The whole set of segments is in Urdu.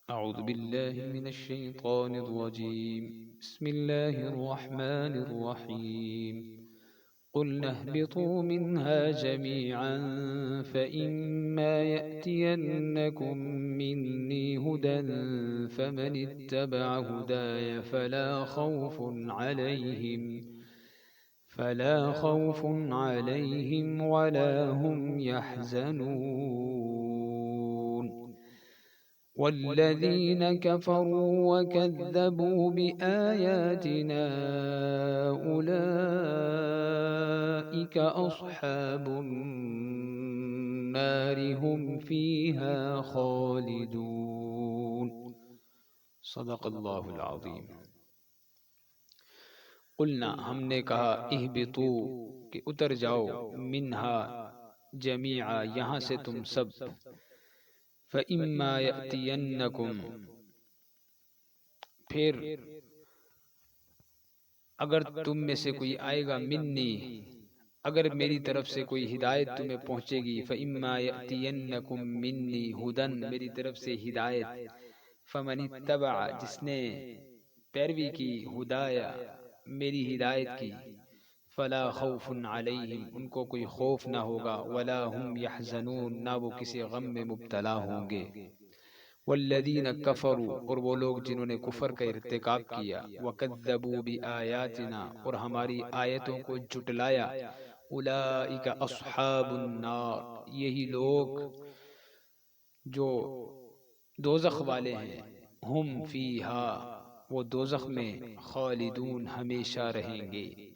أعوذ بالله من الشيطان الرجيم. بسم الله الرحمن الرحيم. قلنا اهبطوا منها جميعا فإما يأتينكم مني هدى فمن اتبع هداي فلا خوف عليهم ولا هم يحزنون. والذين كفروا وكذبوا بآياتنا أولئك أصحاب النار هم فيها خالدون. صدق اللہ العظیم. قلنا ہم نے کہا اہبطو کہ اتر جاؤ، منہا جمیعا یہاں سے تم سب، فَإِمَّا يَأْتِيَنَّكُمْ پھر اگر تم میں سے کوئی آئے گا، منی اگر میری طرف سے کوئی ہدایت تمہیں پہنچے گی، فَإِمَّا يَأْتِيَنَّكُمْ مِنِّي ہُدًى میری طرف سے ہدایت، فَمَنِ اتَّبَعَ جس نے پیروی کی، ہدایا میری ہدایت کی، فلا خوف علیہم ان کو کوئی خوف نہ ہوگا، ولا هم يحزنون نہ وہ کسی غم میں مبتلا ہوں گے. والذین کفروا اور وہ لوگ جنہوں نے کفر کا ارتکاب کیا، وکذبوا بآیاتنا اور ہماری آیتوں کو جھٹلایا، اولئک اصحاب النار یہی لوگ جو دوزخ والے ہیں، ہم فیہا وہ دوزخ میں، خالدون ہمیشہ رہیں گے.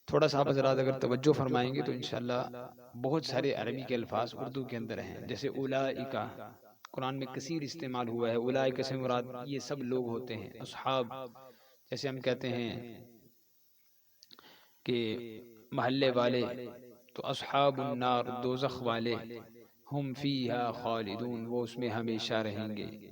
تھوڑا سا آپ حضرات اگر توجہ فرمائیں گے تو انشاءاللہ بہت سارے عربی کے الفاظ اردو کے اندر ہیں، جیسے اولئکا قرآن میں کثیر استعمال ہوا ہے. اولئکا سے مراد یہ سب لوگ ہوتے ہیں. اصحاب جیسے ہم کہتے ہیں کہ محلے والے، تو اصحاب النار دوزخ والے، ہم فیہا خالدون وہ اس میں ہمیشہ رہیں گے.